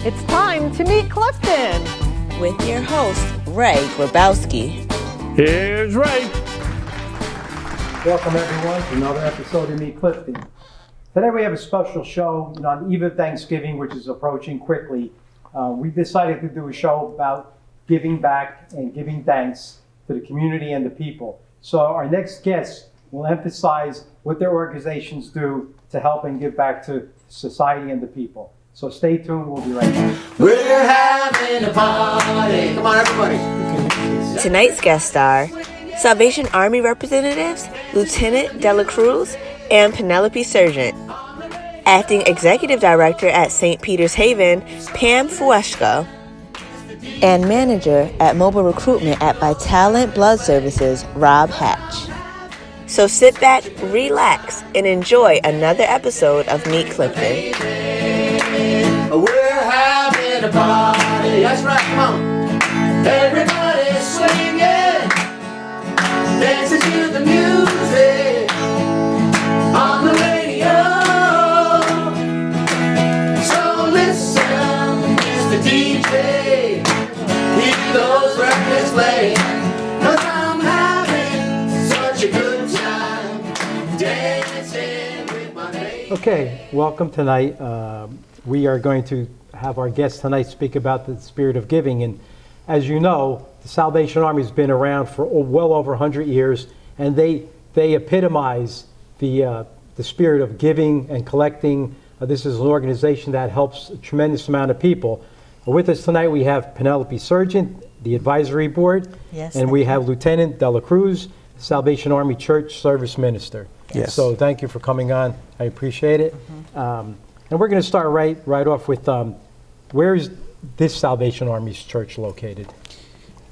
It's time to meet Clifton. With your host, Ray Grabowski. Here's Ray. Welcome everyone to another episode of Meet Clifton. Today we have a special show on the eve of Thanksgiving, which is approaching quickly. We decided to do a show about giving back and giving thanks to the community and the people. So our next guests will emphasize what their organizations do to help and give back to society and the people. So stay tuned, we'll be right back. We're having a party. Come on, everybody. Tonight's guest star, Salvation Army representatives Lieutenant Dela Cruz and Penelope Sargent. Acting Executive Director at St. Peter's Haven, Pam Fueshko. And Manager at Mobile Recruitment at Vitalent Blood Services, Rob Hatch. So sit back, relax, and enjoy another episode of Meet Clifton. We're having a party. That's right, come on. Everybody's swinging, dancing to the music on the radio. So listen, Mr. DJ, hear those records playing, 'cause I'm having such a good time dancing with my neighbor. Okay, welcome tonight. We are going to have our guests tonight speak about the spirit of giving. And as you know, the Salvation Army has been around for well over 100 years, and they epitomize the spirit of giving and collecting. This is an organization that helps a tremendous amount of people. With us tonight, we have Penelope Sargent, the advisory board, Yes, and we have Lieutenant Dela Cruz, Salvation Army Church Service Minister. Yes. So thank you for coming on. I appreciate it. And we're going to start right off with where is this Salvation Army's church located?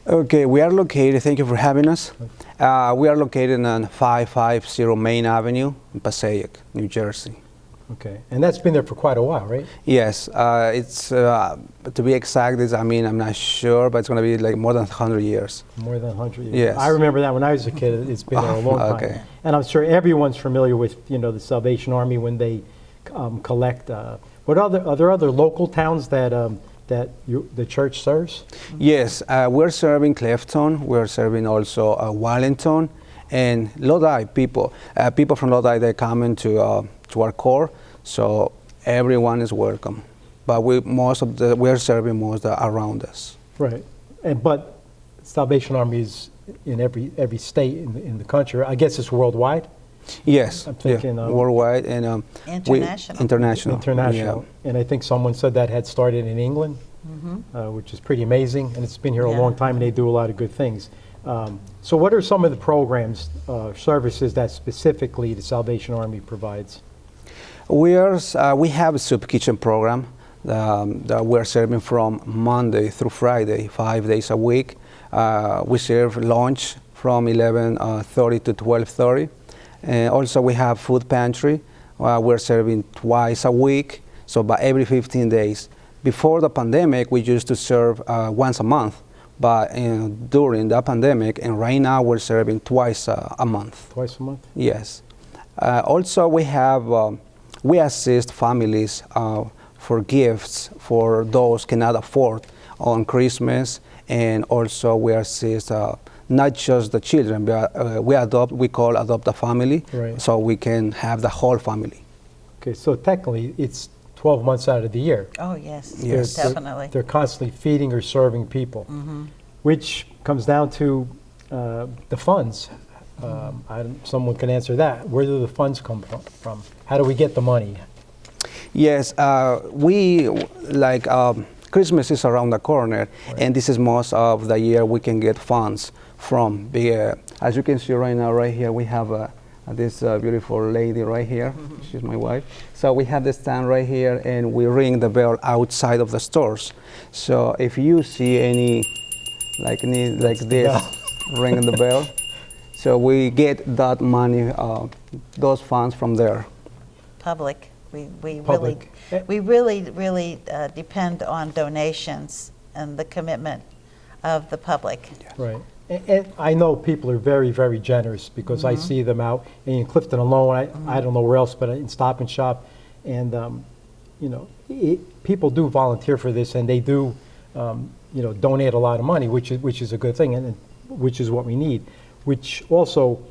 Okay, we are located, thank you for having us. We are located on 550 Main Avenue in Passaic, New Jersey. Okay, and that's been there for quite a while, right? Yes, it's, to be exact, I'm not sure, but it's going to be like more than 100 years. More than 100 years. Yes. I remember that when I was a kid. It's been there a long time. Okay. And I'm sure everyone's familiar with, the Salvation Army when they collect. Are there other local towns that the church serves? Yes, we're serving Clifton, we're serving also Wellington, and Lodi people. People from Lodi, they come into our core, so everyone is welcome. But we're serving most around us. Right, but Salvation Army is in every state in the country. I guess it's worldwide. Yes, I'm thinking worldwide and international. Yeah. And I think someone said that had started in England, which is pretty amazing, and it's been here a long time, and they do a lot of good things. So what are some of the programs, services that specifically the Salvation Army provides? We have a soup kitchen program that we're serving from Monday through Friday, 5 days a week. We serve lunch from 11:30 to 12:30. Also, we have food pantry. We're serving twice a week, so by every 15 days. Before the pandemic, we used to serve once a month, but during the pandemic, and right now we're serving twice a month. Twice a month? Yes. Also, we assist families for gifts for those cannot afford on Christmas, and also we assist not just the children, but we call adopt a family, right. So we can have the whole family. Okay, so technically it's 12 months out of the year. Oh, yes, Yes. definitely. They're constantly feeding or serving people, which comes down to the funds. Someone can answer that. Where do the funds come from? How do we get the money? Yes, Christmas is around the corner, right. And this is most of the year we can get funds from. As you can see right now, right here, we have this beautiful lady right here. She's my wife. So we have the stand right here, and we ring the bell outside of the stores. So if you see any like this, ringing the bell, so we get that money, those funds from there. Public. We Public. really depend on donations and the commitment of the public. Yeah. Right. And I know people are very, very generous because I see them out in Clifton alone. I don't know where else, but in Stop and Shop. And, people do volunteer for this, and they do, donate a lot of money, which is a good thing, and which is what we need. Which also,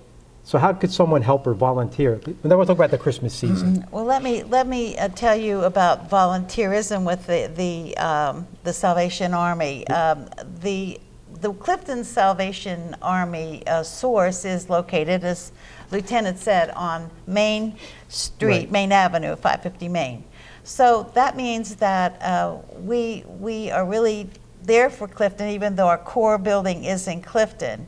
so how could someone help or volunteer? And then we'll talk about the Christmas season. Well, let me tell you about volunteerism with the Salvation Army. The Clifton Salvation Army source is located, as Lieutenant said, on Main Street, Right. Main Avenue, 550 Main. So that means that we are really there for Clifton, even though our core building is in Clifton.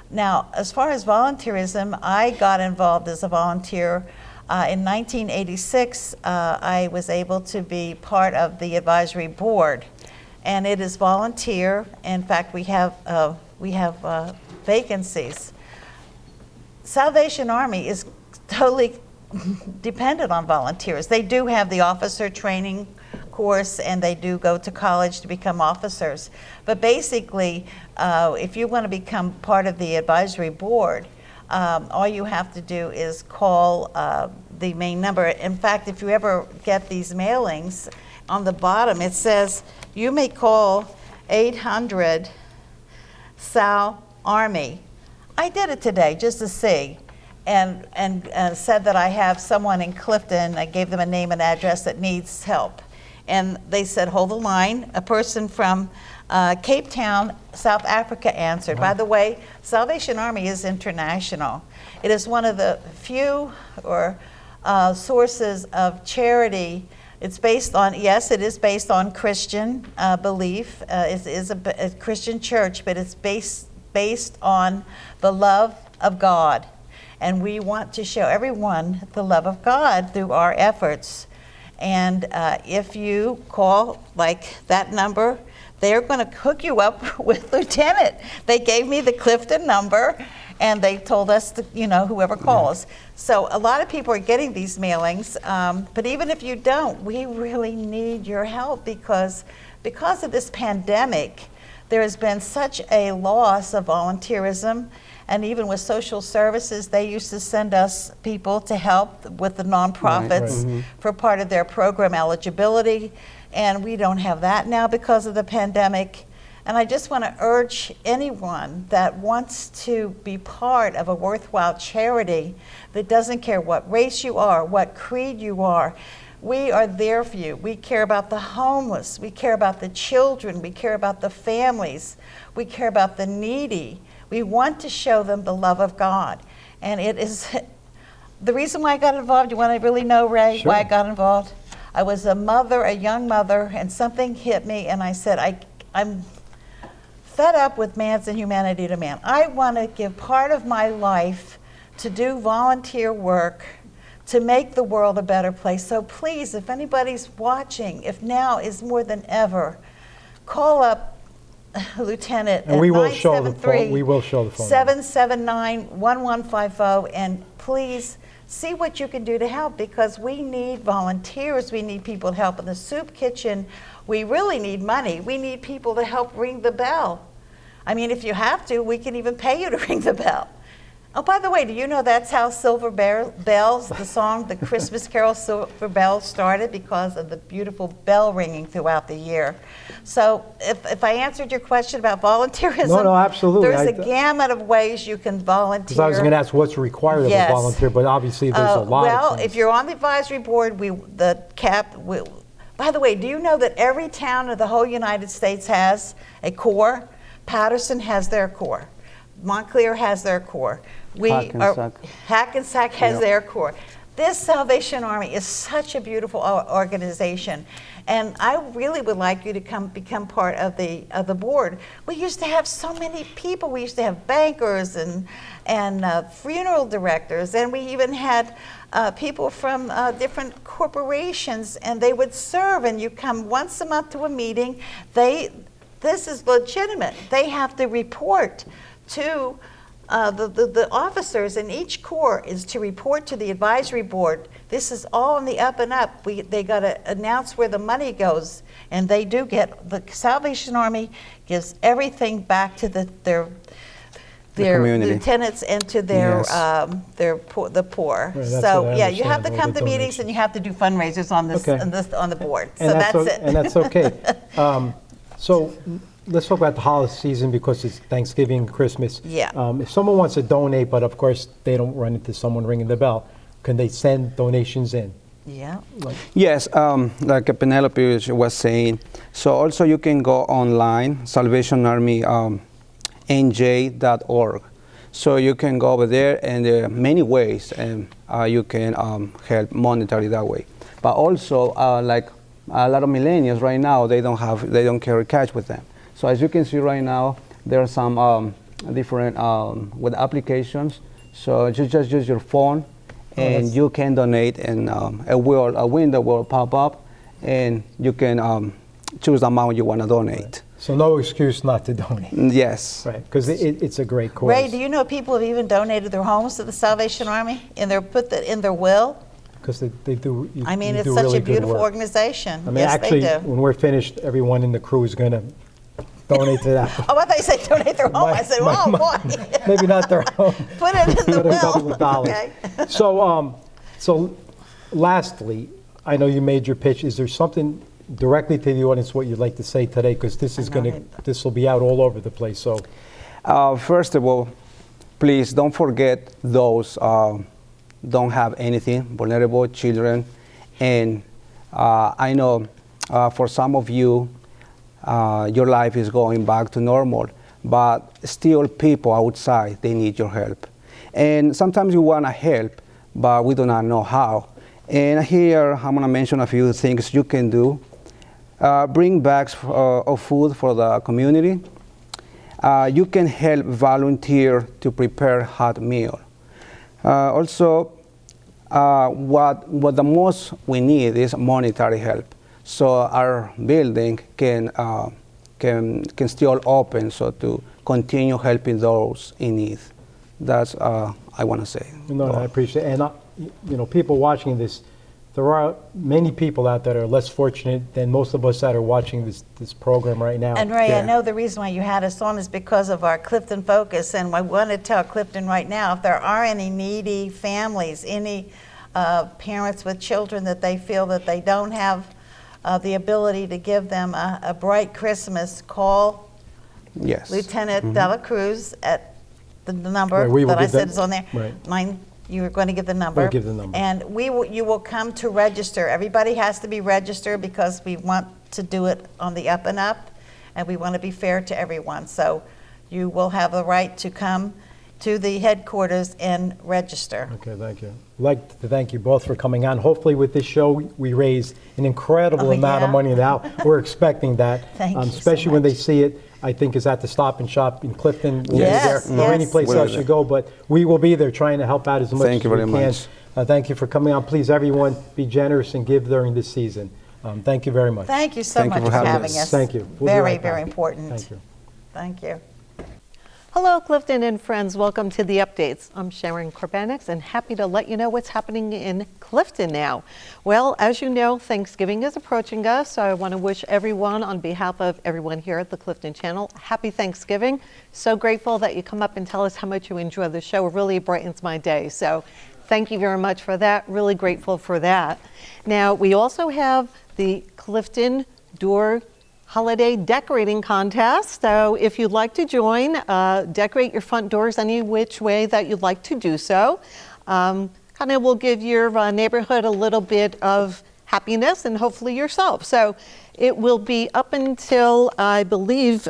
Now, as far as volunteerism, I got involved as a volunteer. In 1986, I was able to be part of the advisory board, and it is volunteer. In fact, we have vacancies. Salvation Army is totally dependent on volunteers. They do have the officer training course, and they do go to college to become officers. But basically, if you want to become part of the advisory board, all you have to do is call the main number. In fact, if you ever get these mailings, on the bottom it says you may call 800 Sal Army. I did it today just to see, and said that I have someone in Clifton. I gave them a name and address that needs help. And they said, hold the line. A person from Cape Town, South Africa answered. By the way, Salvation Army is international. It is one of the few sources of charity. It's based on, yes, it is based on Christian belief. It is a Christian church, but it's based on the love of God. And we want to show everyone the love of God through our efforts. And if you call like that number, they're going to hook you up with Lieutenant. They gave me the Clifton number, and they told us to, whoever calls. So a lot of people are getting these mailings, but even if you don't, we really need your help because of this pandemic, there has been such a loss of volunteerism. And even with social services, they used to send us people to help with the nonprofits for part of their program eligibility. And we don't have that now because of the pandemic. And I just want to urge anyone that wants to be part of a worthwhile charity that doesn't care what race you are, what creed you are. We are there for you. We care about the homeless. We care about the children. We care about the families. We care about the needy. We want to show them the love of God. And it is the reason why I got involved. You want to really know, Ray, Sure. why I got involved? I was a mother, a young mother, and something hit me, and I said, I'm fed up with man's inhumanity to man. I want to give part of my life to do volunteer work to make the world a better place. So please, if anybody's watching, if now is more than ever, call up Lieutenant And at we will show the phone. We will show the phone. 779-1150, and please see what you can do to help, because we need volunteers. We need people to help in the soup kitchen. We really need money. We need people to help ring the bell. I mean, if you have to, we can even pay you to ring the bell. Oh, by the way, do you know that's how Silver Bells, the song, the Christmas Carol Silver Bells, started? Because of the beautiful bell ringing throughout the year. So if I answered your question about volunteerism, No, absolutely. There's a gamut of ways you can volunteer. Because I was going to ask what's required of a volunteer, but obviously there's a lot well, of things. if you're on the advisory board, by the way, do you know that every town of the whole United States has a corps? Patterson has their corps. Montclair has their corps. Hackensack has their corps. This Salvation Army is such a beautiful organization, and I really would like you to become part of the board. We used to have so many people. We used to have bankers and funeral directors, and we even had people from different corporations, and they would serve. And you come once a month to a meeting. This is legitimate. They have to report to the officers in each corps is to report to the advisory board. This is all on the up and up. They got to announce where the money goes, and they do get, the Salvation Army gives everything back to their community. lieutenants and to their Yes. the poor. Right, that's So what I yeah, you have to understand, come all the to meetings and you have to do fundraisers on this, Okay. on the board. So And that's it. And that's okay. So let's talk about the holiday season because it's Thanksgiving, Christmas. Yeah. If someone wants to donate, but of course they don't run into someone ringing the bell, can they send donations in? Yeah. Yes, like Penelope was saying. So also you can go online, Salvation Army NJ.org. So you can go over there, and there are many ways, and you can help monetarily that way. But also, like a lot of millennials right now, they don't carry cash with them. So as you can see right now, there are some different with applications. So you just use your phone, and you can donate, and a window will pop up, and you can choose the amount you want to donate. So no excuse not to donate. Yes. Right, because it's a great cause. Ray, do you know people have even donated their homes to the Salvation Army and they're put that in their will? Because they do. I mean, you it's do such really a good beautiful work. organization. I mean, Yes, actually, they do. when we're finished, everyone in the crew is going to donate to that. Oh, I thought you said donate their home. I said, oh, boy. Maybe not their home. Put it in the But a couple will. of dollars. Okay. So lastly, I know you made your pitch. Is there something directly to the audience what you'd like to say today? Because this will be out all over the place. So First of all, please don't forget those don't have anything, vulnerable children. And I know for some of you, your life is going back to normal, but still people outside, they need your help. And sometimes you want to help, but we do not know how. And here I'm going to mention a few things you can do. Bring bags of food for the community. You can help volunteer to prepare hot meal. Also, what the most we need is monetary help. So our building can still open, so to continue helping those in need. That's I want to say. no, I appreciate it. And people watching this, there are many people out there that are less fortunate than most of us that are watching this program right now. And Ray, I Yeah. know the reason why you had us on is because of our Clifton focus, and I want to tell Clifton right now, if there are any needy families, any parents with children that they feel that they don't have the ability to give them a bright Christmas, call Yes. Lieutenant Dela Cruz at the number Right, we will that I give said them- is on there. right. You were going to give the number. I'll give the number. And you will come to register. Everybody has to be registered because we want to do it on the up and up, and we want to be fair to everyone. So you will have the right to come to the headquarters and register. Okay, thank you. I'd like to thank you both for coming on. Hopefully with this show, we raise an incredible Oh, amount of yeah. money now. We're expecting that. Thank you so especially when they much. see it, I think is at the Stop and Shop in Clifton. We'll Yes, be there, or any yes. place We'll else be you there. go, but we will be there trying to help out as much Thank as you we very can. much. Thank you for coming on. Please, everyone, be generous and give during this season. Thank you very much. Thank you so Thank you much for having having us. us. Thank you. We'll be Very, right very back. important. Thank you. Thank you. Hello, Clifton and friends. Welcome to the updates. I'm Sharon Korbanix and happy to let you know what's happening in Clifton now. Well, as you know, Thanksgiving is approaching us, so I want to wish everyone, on behalf of everyone here at the Clifton Channel, happy Thanksgiving. So grateful that you come up and tell us how much you enjoy the show. It really brightens my day. So thank you very much for that. Really grateful for that. Now, we also have the Clifton Door Holiday Decorating Contest. So if you'd like to join, decorate your front doors any which way that you'd like to do so. Kind of will give your neighborhood a little bit of happiness and hopefully yourself. So it will be up until, I believe,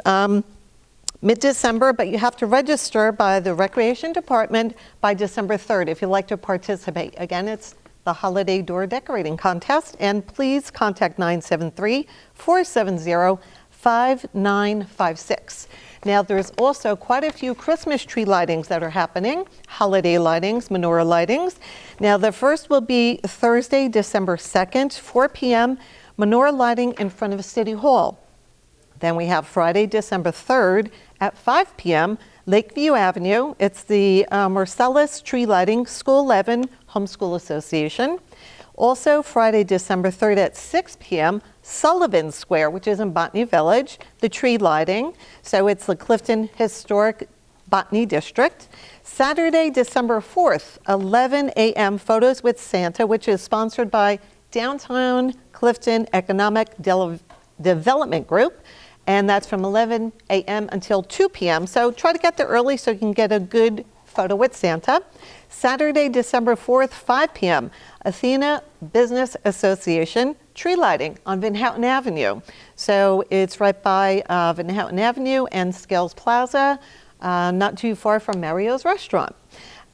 mid-December, but you have to register by the Recreation Department by December 3rd if you'd like to participate. Again, it's the Holiday Door Decorating Contest, and please contact 973-470-5956. Now, there's also quite a few Christmas tree lightings that are happening, holiday lightings, menorah lightings. Now, the first will be Thursday, December 2nd, 4 p.m., menorah lighting in front of City Hall. Then we have Friday, December 3rd at 5 p.m., Lakeview Avenue. It's the Marcellus Tree Lighting, School 11 Homeschool Association. Also, Friday, December 3rd at 6 p.m., Sullivan Square, which is in Botany Village, the tree lighting. So it's the Clifton Historic Botany District. Saturday, December 4th, 11 a.m., Photos with Santa, which is sponsored by Downtown Clifton Economic Development Group. And that's from 11 a.m. until 2 p.m. So try to get there early so you can get a good photo with Santa. Saturday, December 4th, 5 p.m., Athena Business Association tree lighting on Van Houten Avenue. So it's right by Van Houten Avenue and Scales Plaza, not too far from Mario's Restaurant.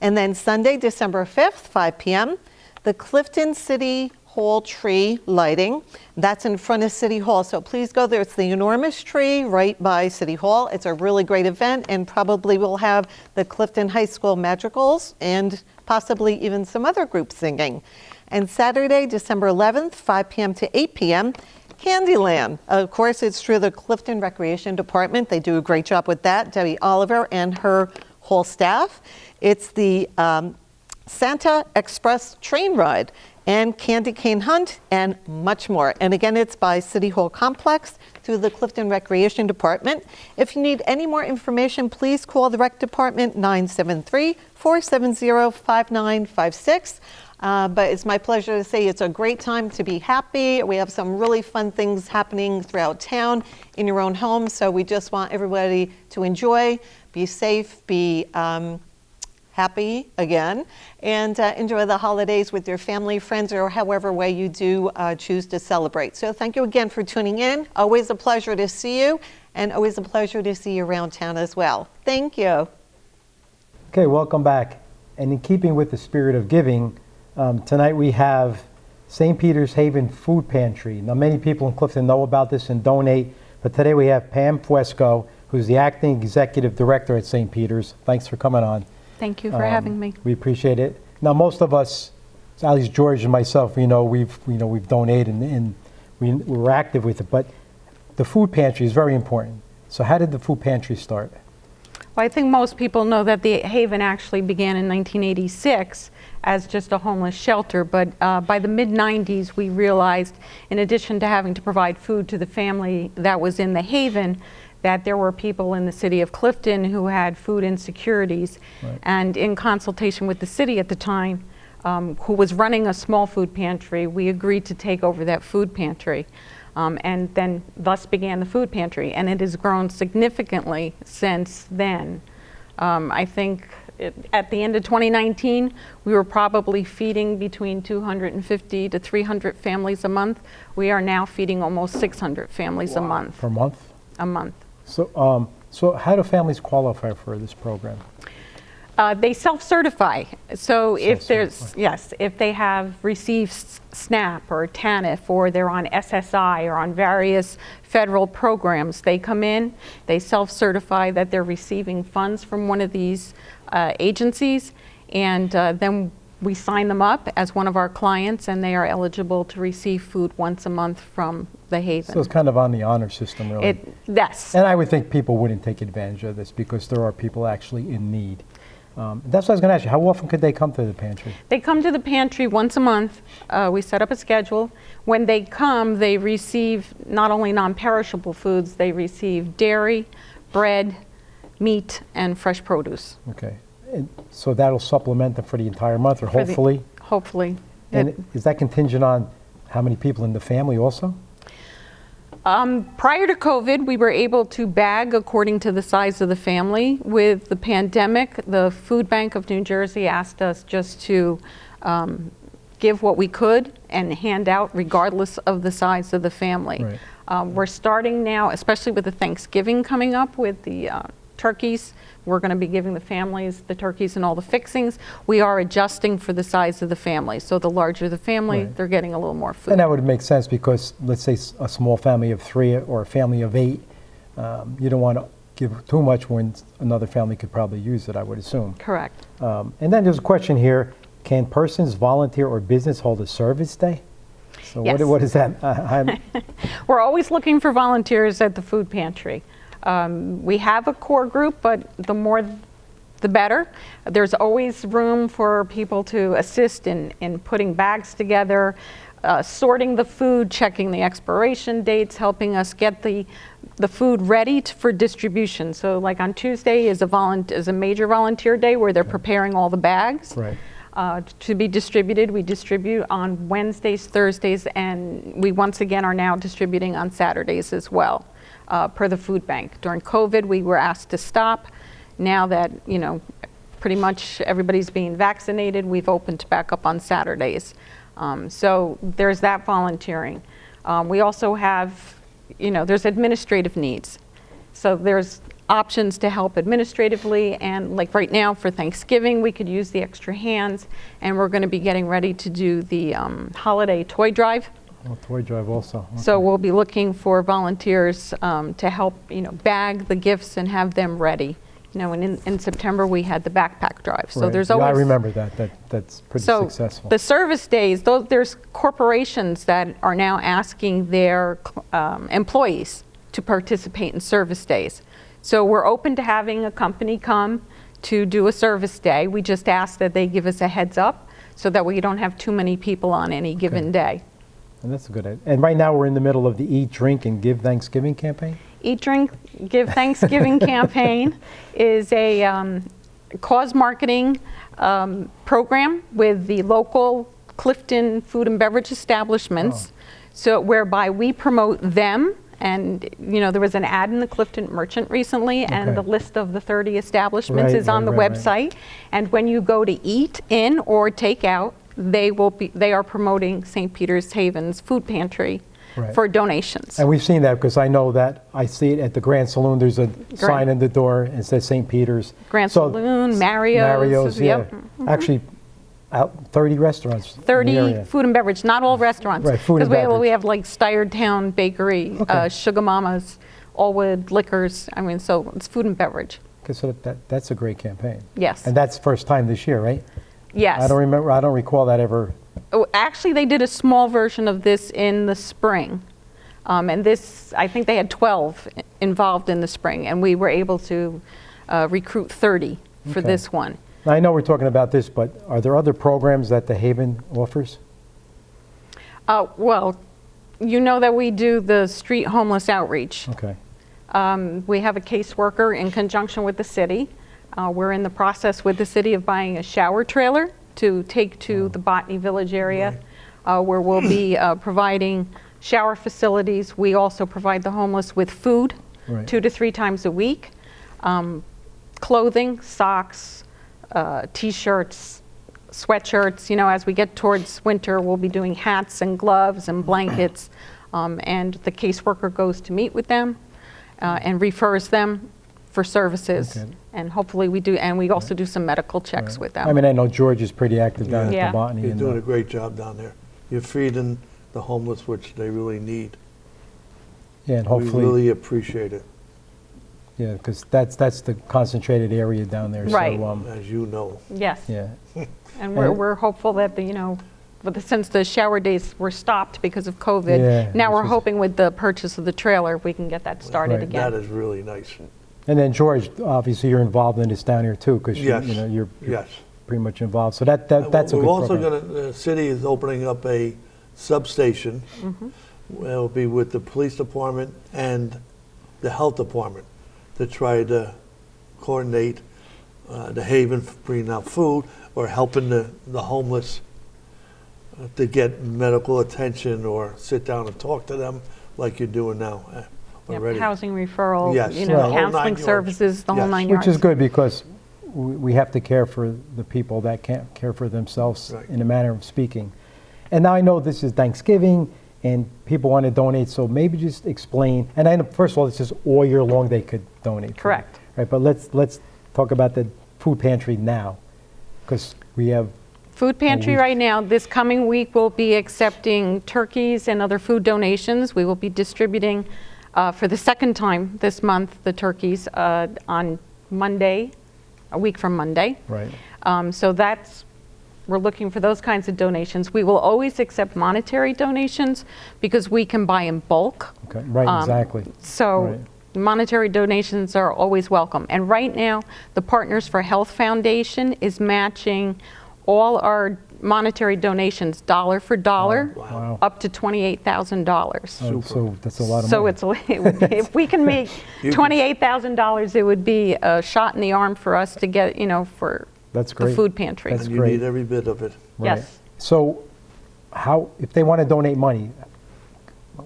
And then Sunday, December 5th, 5 p.m., the Clifton City Hall tree lighting. That's in front of City Hall, so please go there. It's the enormous tree right by City Hall. It's a really great event, and probably we'll have the Clifton High School Madrigals and possibly even some other groups singing. And Saturday, December 11th, 5 p.m. to 8 p.m., Candyland. Of course, it's through the Clifton Recreation Department. They do a great job with that, Debbie Oliver and her whole staff. It's the Santa Express train ride and candy cane hunt, and much more. And again, it's by City Hall Complex through the Clifton Recreation Department. If you need any more information, please call the Rec Department 973-470-5956. But it's my pleasure to say it's a great time to be happy. We have some really fun things happening throughout town in your own home. So we just want everybody to enjoy, be safe, be happy again, and enjoy the holidays with your family, friends, or however way you do choose to celebrate. So thank you again for tuning in. Always a pleasure to see you, and always a pleasure to see you around town as well. Thank you. Okay, welcome back. And in keeping with the spirit of giving, tonight we have St. Peter's Haven Food Pantry. Now, many people in Clifton know about this and donate, but today we have Pam Fuesco, who's the acting executive director at St. Peter's. Thanks for coming on. Thank you for having me. We appreciate it. Now, most of us, at least George and myself, we've donated and we're active with it. But the food pantry is very important. So, how did the food pantry start? Well, I think most people know that the Haven actually began in 1986 as just a homeless shelter. But by the mid-90s, we realized, in addition to having to provide food to the family that was in the Haven, that there were people in the city of Clifton who had food insecurities. Right. And in consultation with the city at the time, who was running a small food pantry, we agreed to take over that food pantry. And then thus began the food pantry. And it has grown significantly since then. I think at the end of 2019, we were probably feeding between 250 to 300 families a month. We are now feeding almost 600 families a month. Per month? A month. So, so how do families qualify for this program? They self-certify. So if they have received SNAP or TANF, or they're on SSI or on various federal programs, they come in, they self-certify that they're receiving funds from one of these agencies, and then we sign them up as one of our clients, and they are eligible to receive food once a month from the Haven. So it's kind of on the honor system, really. Yes. And I would think people wouldn't take advantage of this because there are people actually in need. That's what I was going to ask you. How often could they come to the pantry? They come to the pantry once a month. We set up a schedule. When they come, they receive not only non-perishable foods, they receive dairy, bread, meat, and fresh produce. Okay. And so that'll supplement them for the entire month, or hopefully? Hopefully. And is that contingent on how many people in the family also? Prior to COVID, we were able to bag according to the size of the family. With the pandemic, the Food Bank of New Jersey asked us just to give what we could and hand out regardless of the size of the family. Right. We're starting now, especially with the Thanksgiving coming up with the turkeys. We're going to be giving the families the turkeys and all the fixings. We are adjusting for the size of the family. So the larger the family, right, they're getting a little more food. And that would make sense because, let's say, a small family of 3 or a family of 8, you don't want to give too much when another family could probably use it, I would assume. Correct. And then there's a question here. Can persons, volunteer, or business hold a service day? So yes. What is that? We're always looking for volunteers at the food pantry. We have a core group, but the more the better. There's always room for people to assist in putting bags together, sorting the food, checking the expiration dates, helping us get the food ready for distribution. So like on Tuesday is a major volunteer day where they're preparing all the bags. Right. To be distributed. We distribute on Wednesdays, Thursdays, and we once again are now distributing on Saturdays as well, per the food bank. During COVID, we were asked to stop. Now that, pretty much everybody's being vaccinated, we've opened back up on Saturdays. So there's that volunteering. We also have, there's administrative needs. So there's options to help administratively, and like right now for Thanksgiving we could use the extra hands, and we're going to be getting ready to do the holiday toy drive. Oh, toy drive also. Okay. So we'll be looking for volunteers to help bag the gifts and have them ready. And in September we had the backpack drive. So Right. there's Yeah, always, I remember that's pretty successful. the service days, there's corporations that are now asking their employees to participate in service days. So we're open to having a company come to do a service day. We just ask that they give us a heads up so that we don't have too many people on any given day. And that's a good idea. And right now we're in the middle of the Eat, Drink, and Give Thanksgiving campaign? Eat, Drink, Give Thanksgiving campaign is a cause marketing program with the local Clifton food and beverage establishments. So whereby we promote them. And, there was an ad in the Clifton Merchant recently, and the list of the 30 establishments is on the website. And when you go to eat in or take out, they are promoting St. Peter's Haven's Food Pantry for donations. And we've seen that because I know that I see it at the Grand Saloon. There's a sign in the door and it says St. Peter's. Grand Saloon, Mario's. Yep. Mm-hmm. Actually, 30 restaurants. 30 food and beverage, not all restaurants. Right, food and Because beverage. we have like Steyertown Bakery, Sugar Mama's, Allwood Liquors. So it's food and beverage. Okay, so that's a great campaign. Yes. And that's first time this year, right? Yes. I don't recall that ever. Oh, actually, they did a small version of this in the spring. And this, I think they had 12 involved in the spring, and we were able to recruit 30 for this one. Now, I know we're talking about this, but are there other programs that the Haven offers? Well, that we do the street homeless outreach. Okay. We have a caseworker in conjunction with the city. We're in the process with the city of buying a shower trailer to take to the Botany Village area, where we'll be providing shower facilities. We also provide the homeless with food 2 to 3 times a week, clothing, socks, T-shirts, sweatshirts. As we get towards winter, we'll be doing hats and gloves and blankets, and the caseworker goes to meet with them and refers them for services. Okay. And hopefully we do, and we also do some medical checks with them. I mean, I know George is pretty active down at the Botany. You're and, doing a great job down there. You're feeding the homeless, which they really need. yeah, and hopefully, We really appreciate it, yeah, because that's the concentrated area down there. Right. So, as you know. Yes. yeah. And we're hopeful that since the shower days were stopped because of COVID, Yeah, now which we're was- hoping with the purchase of the trailer, we can get that started Right. again. That is really nice. And then George, obviously, you're involved in this down here too, because Yes. you're Yes. pretty much involved. So that's a good We're also program. the city is opening up a substation. It'll be with the police department and the health department to try to coordinate the Haven bringing out food or helping the homeless to get medical attention or sit down and talk to them like you're doing now already. Housing referral, Yes. Right. The whole 9 counseling yards. services, the whole Yes. 9 yards. Which is good because we have to care for the people that can't care for themselves, Right. in a manner of speaking. And now I know this is Thanksgiving and people want to donate, so maybe just explain. And I know, first of all, this is all year long they could donate. for. Correct. Right, but let's talk about the food pantry now, because we have. Food pantry week. right now, this coming week, we'll be accepting turkeys and other food donations. We will be distributing for the second time this month the turkeys on Monday, a week from Monday. Right. So we're looking for those kinds of donations. We will always accept monetary donations because we can buy in bulk. Okay. Right. Exactly. So Right. monetary donations are always welcome. And right now, the Partners for Health Foundation is matching all our monetary donations, dollar for dollar, Wow. up to $28,000. Oh, so that's a lot of So money. it would be, if we can make $28,000, it would be a shot in the arm for us to get, for That's the great. food pantry. That's And you great. need every bit of it. Right. Yes. So how, if they want to donate money,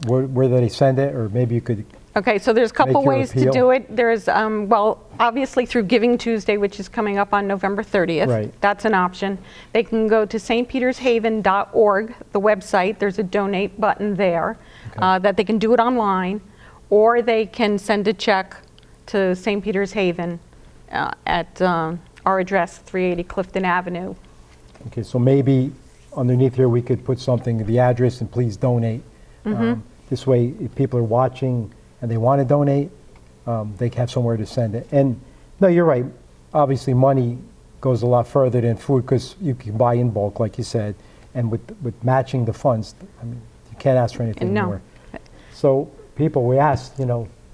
where do they send it? Or maybe you could, Okay, so there's a couple Make your ways to appeal. do it. There's, obviously through Giving Tuesday, which is coming up on November 30th. Right. That's an option. They can go to stpetershaven.org, the website. There's a donate button there that they can do it online, or they can send a check to St. Peter's Haven at our address, 380 Clifton Avenue. okay, so maybe underneath here we could put something, the address, and please donate. This way, if people are watching and they want to donate, they have somewhere to send it. And no, you're right. Obviously, money goes a lot further than food because you can buy in bulk, like you said. And with matching the funds, I mean, you can't ask for anything No. more. So people, we ask,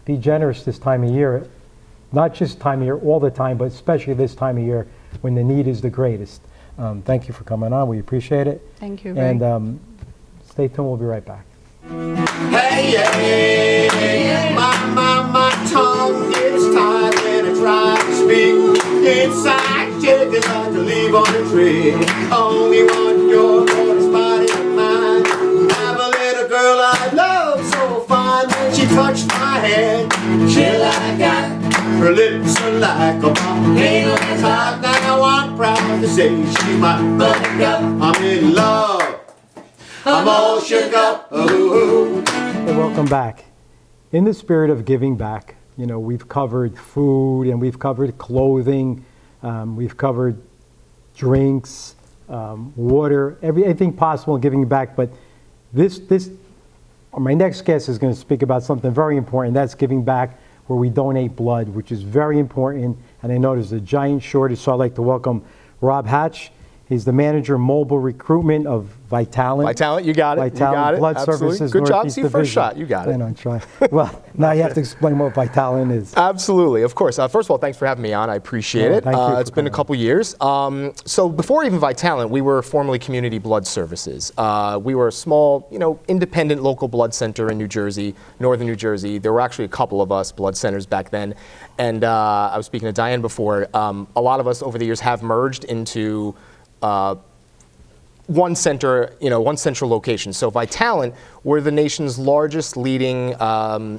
be generous this time of year. Not just time of year, all the time, but especially this time of year when the need is the greatest. Thank you for coming on. We appreciate it. Thank you, Ray. And stay tuned. We'll be right back. Hey, yeah, my tongue gets tired when I try to speak. Inside, chickens like to leave on the tree. Only want your daughter's body and mine. Have a little girl I love so fine. When she touched my hand, she like that. Her lips are like a volcano that's hot. Now I'm proud to say she's my buttercup. I'm in love. I'm all shook up. Ooh. Hey, welcome back. In the spirit of giving back, we've covered food and we've covered clothing, we've covered drinks, water, everything possible giving back. But my next guest is going to speak about something very important. That's giving back, where we donate blood, which is very important. And I know there's a giant shortage, so I'd like to welcome Rob Hatch. He's the manager of mobile recruitment of Vitalent. Vitalent, you got it. Vitalent You got it. Blood Absolutely. Services. Good job. Northeast See your first Division. shot. You got it. Plan on trying. Well, now you have to explain what Vitalent is. Absolutely, of course. First of all, thanks for having me on. I appreciate it. Thank you for It's been a coming couple years. So before even Vitalent, we were formerly Community Blood Services. We were a small, independent local blood center in New Jersey, northern New Jersey. There were actually a couple of us blood centers back then. And I was speaking to Diane before. A lot of us over the years have merged into one center, one central location. So Vitalent, we're the nation's largest leading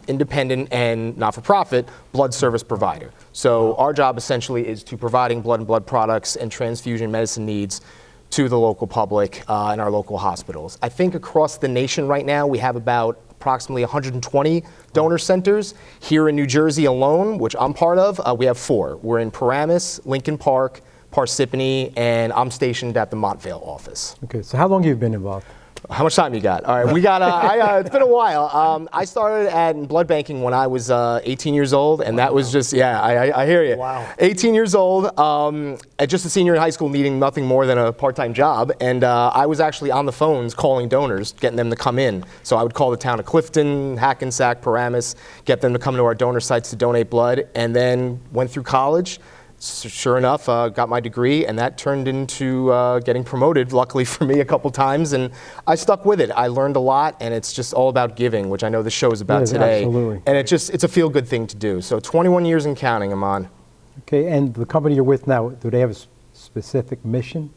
independent and not-for-profit blood service provider. So our job essentially is to providing blood and blood products and transfusion medicine needs to the local public and our local hospitals. I think across the nation right now we have about approximately 120 donor centers. Here in New Jersey alone, which I'm part of, we have 4. We're in Paramus, Lincoln Park, Parsippany, and I'm stationed at the Montvale office. Okay, so how long have you been involved? How much time you got? All right, we got, it's been a while. I started in blood banking when I was 18 years old, and that was just, I hear you. Wow. 18 years old, just a senior in high school needing nothing more than a part-time job, and I was actually on the phones calling donors, getting them to come in. So I would call the town of Clifton, Hackensack, Paramus, get them to come to our donor sites to donate blood, and then went through college. Sure enough, got my degree, and that turned into getting promoted, luckily for me, a couple times, and I stuck with it. I learned a lot, and it's just all about giving, which I know the show is about Yes, today. absolutely. And it's a feel-good thing to do. So 21 years and counting, I'm on. Okay, and the company you're with now, do they have a specific mission?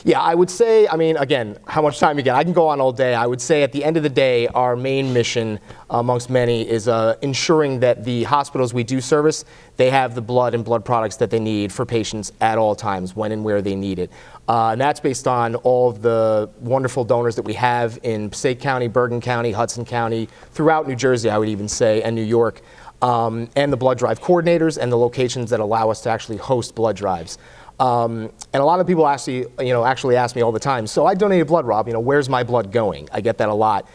Yeah, I would say, again, how much time you get? I can go on all day. I would say at the end of the day, our main mission, amongst many, is ensuring that the hospitals we do service, they have the blood and blood products that they need for patients at all times, when and where they need it. And that's based on all of the wonderful donors that we have in Passaic County, Bergen County, Hudson County, throughout New Jersey, I would even say, and New York, and the blood drive coordinators and the locations that allow us to actually host blood drives. And a lot of people actually ask me all the time, so I donated blood, Rob, where's my blood going? I get that a lot.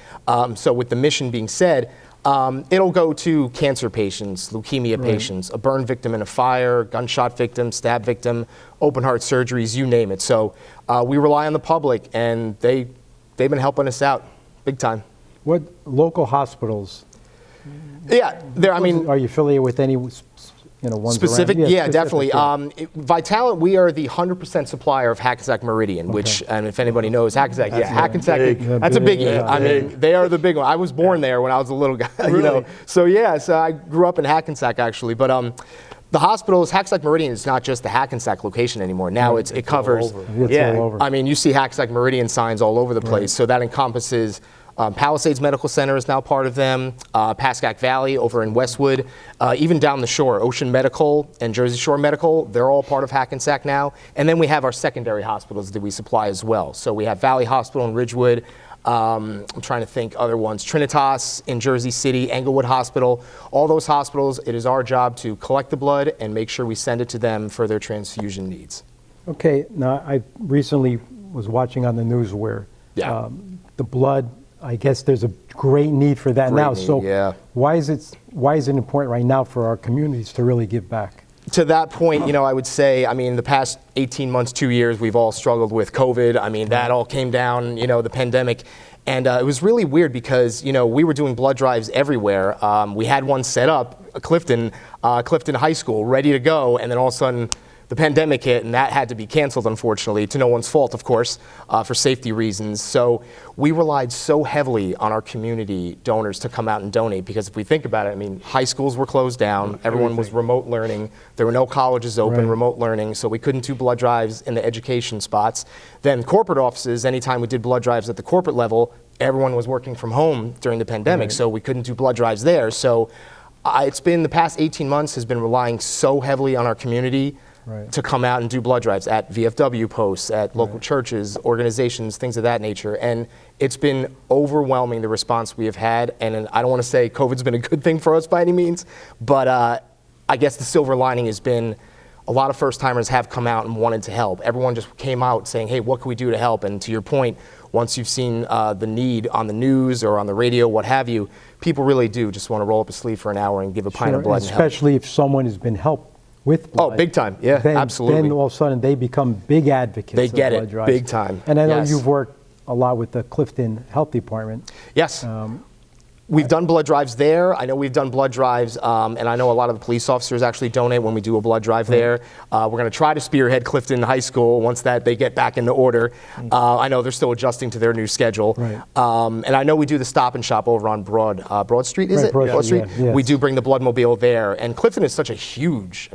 So with the mission being said, it'll go to cancer patients, leukemia patients, a burn victim in a fire, gunshot victim, stab victim, open heart surgeries, you name it. So we rely on the public, and they've been helping us out big time. What local hospitals? Yeah, Are you affiliated with any ones Specific? around? Yeah, definitely. yeah. Vitalant, we are the 100% supplier of Hackensack Meridian, which, and if anybody knows Hackensack, Hackensack, big. that's a biggie. Yeah, I mean, they are the big one. I was born there when I was a little guy, Really? So yeah, so I grew up in Hackensack actually, but the hospitals, Hackensack Meridian is not just the Hackensack location anymore. Now it covers, all over. It's all over. I mean, you see Hackensack Meridian signs all over the place, so that encompasses Palisades Medical Center is now part of them, Pascack Valley over in Westwood, even down the shore, Ocean Medical and Jersey Shore Medical, they're all part of Hackensack now. And then we have our secondary hospitals that we supply as well. So we have Valley Hospital in Ridgewood, I'm trying to think other ones, Trinitas in Jersey City, Englewood Hospital, all those hospitals, it is our job to collect the blood and make sure we send it to them for their transfusion needs. Okay, now I recently was watching on the news where the blood, I guess there's a great need for that now. Need, so yeah. why is it important right now for our communities to really give back? To that point, I would say, the past 18 months, 2 years, we've all struggled with COVID. That all came down, the pandemic. And it was really weird because, we were doing blood drives everywhere. We had one set up, Clifton High School, ready to go. And then all of a sudden, the pandemic hit, and that had to be canceled, unfortunately, to no one's fault, of course, for safety reasons. So we relied so heavily on our community donors to come out and donate, because if we think about it, high schools were closed down, everyone was remote learning, there were no colleges open, remote learning, so we couldn't do blood drives in the education spots. Then corporate offices, anytime we did blood drives at the corporate level, everyone was working from home during the pandemic, so we couldn't do blood drives there. So it's been, the past 18 months has been relying so heavily on our community to come out and do blood drives at VFW posts, at local churches, organizations, things of that nature. And it's been overwhelming, the response we have had. And I don't want to say COVID's been a good thing for us by any means, but I guess the silver lining has been a lot of first timers have come out and wanted to help. Everyone just came out saying, hey, what can we do to help? And to your point, once you've seen the need on the news or on the radio, what have you, people really do just want to roll up a sleeve for an hour and give a pint of blood and help. Especially if someone has been helped with blood. Oh, big time. Yeah, absolutely. Then all of a sudden they become big advocates They of get blood it, drives. big time. And I know Yes. you've worked a lot with the Clifton Health Department. Yes. We've done blood drives there. I know we've done blood drives, and I know a lot of the police officers actually donate when we do a blood drive there. We're going to try to spearhead Clifton High School once that they get back into order. I know they're still adjusting to their new schedule. And I know we do the Stop and Shop over on Broad Street, is it? Broad Street, yes. We do bring the bloodmobile there. And Clifton is such a huge,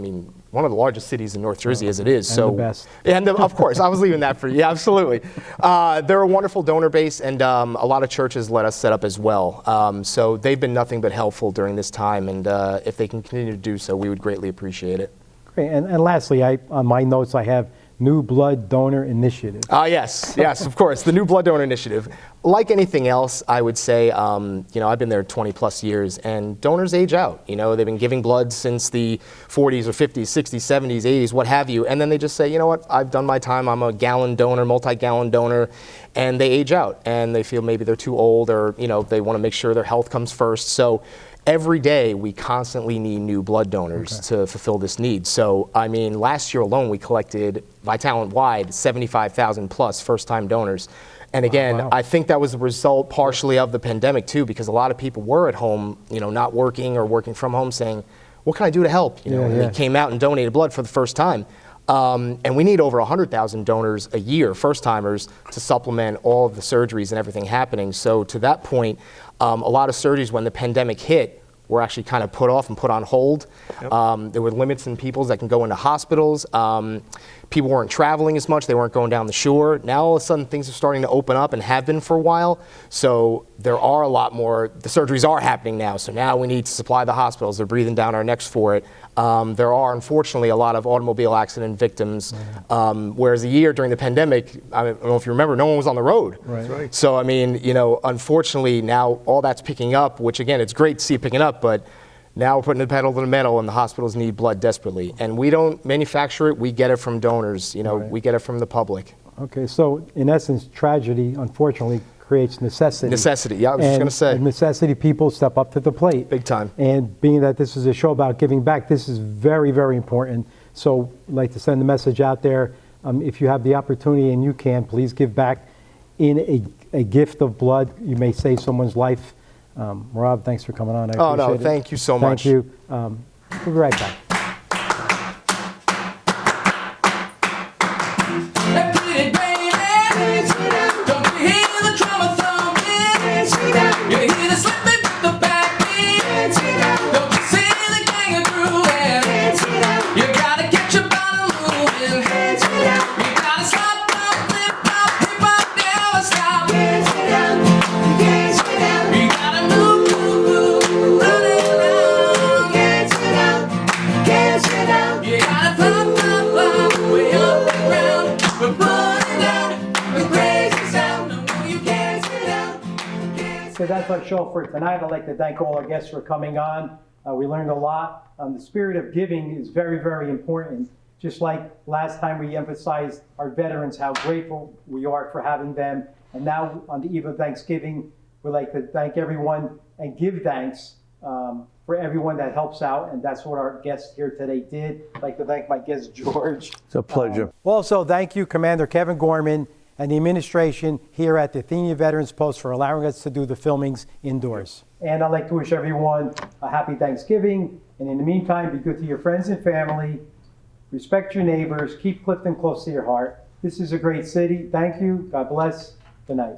one of the largest cities in North Jersey as it is. And the best. And of course, I was leaving that for you. Absolutely. They're a wonderful donor base, and a lot of churches let us set up as well. So they've been nothing but helpful during this time, and if they can continue to do so, we would greatly appreciate it. Great. And lastly, on my notes, I have New Blood Donor Initiative. Yes, of course, the New Blood Donor Initiative. Like anything else, I would say, I've been there 20 plus years, and donors age out. They've been giving blood since the 40s or 50s, 60s, 70s, 80s, what have you, and then they just say, you know what, I've done my time, I'm a gallon donor, multi-gallon donor, and they age out, and they feel maybe they're too old, or they want to make sure their health comes first. So every day we constantly need new blood donors to fulfill this need. So, last year alone we collected, Vitalant-wide, 75,000 plus first-time donors. And again, I think that was the result partially of the pandemic too, because a lot of people were at home, not working or working from home, saying, what can I do to help? And they came out and donated blood for the first time. And we need over 100,000 donors a year, first-timers, to supplement all of the surgeries and everything happening. So to that point, a lot of surgeries when the pandemic hit were actually kind of put off and put on hold. There were limits in people that can go into hospitals. People weren't traveling as much. They weren't going down the shore. Now all of a sudden things are starting to open up and have been for a while. So there are a lot more, the surgeries are happening now. So now we need to supply the hospitals. They're breathing down our necks for it. There are unfortunately a lot of automobile accident victims. Whereas a year during the pandemic, I don't know if you remember, no one was on the road. Right. So unfortunately now all that's picking up, which again, it's great to see it picking up, but now we're putting the pedal to the metal, and the hospitals need blood desperately. And we don't manufacture it, we get it from donors, we get it from the public. Okay, so in essence, tragedy, unfortunately, creates necessity. Necessity, yeah, I was just going to say. And necessity, people step up to the plate. Big time. And being that this is a show about giving back, this is very, very important. So I'd like to send a message out there. If you have the opportunity and you can, please give back in a gift of blood. You may save someone's life. Rob, thanks for coming on. I appreciate it. Thank you so much. Thank you. We'll be right back. that's our show for tonight. I'd like to thank all our guests for coming on. We learned a lot. The spirit of giving is very, very important. Just like last time we emphasized our veterans, how grateful we are for having them. And now on the eve of Thanksgiving, we'd like to thank everyone and give thanks for everyone that helps out. And that's what our guest here today did. I'd like to thank my guest, George. It's a pleasure. Also, thank you, Commander Kevin Gorman and the administration here at the Athenia Veterans Post for allowing us to do the filmings indoors. And I'd like to wish everyone a happy Thanksgiving. And in the meantime, be good to your friends and family. Respect your neighbors. Keep Clifton close to your heart. This is a great city. Thank you. God bless. Good night.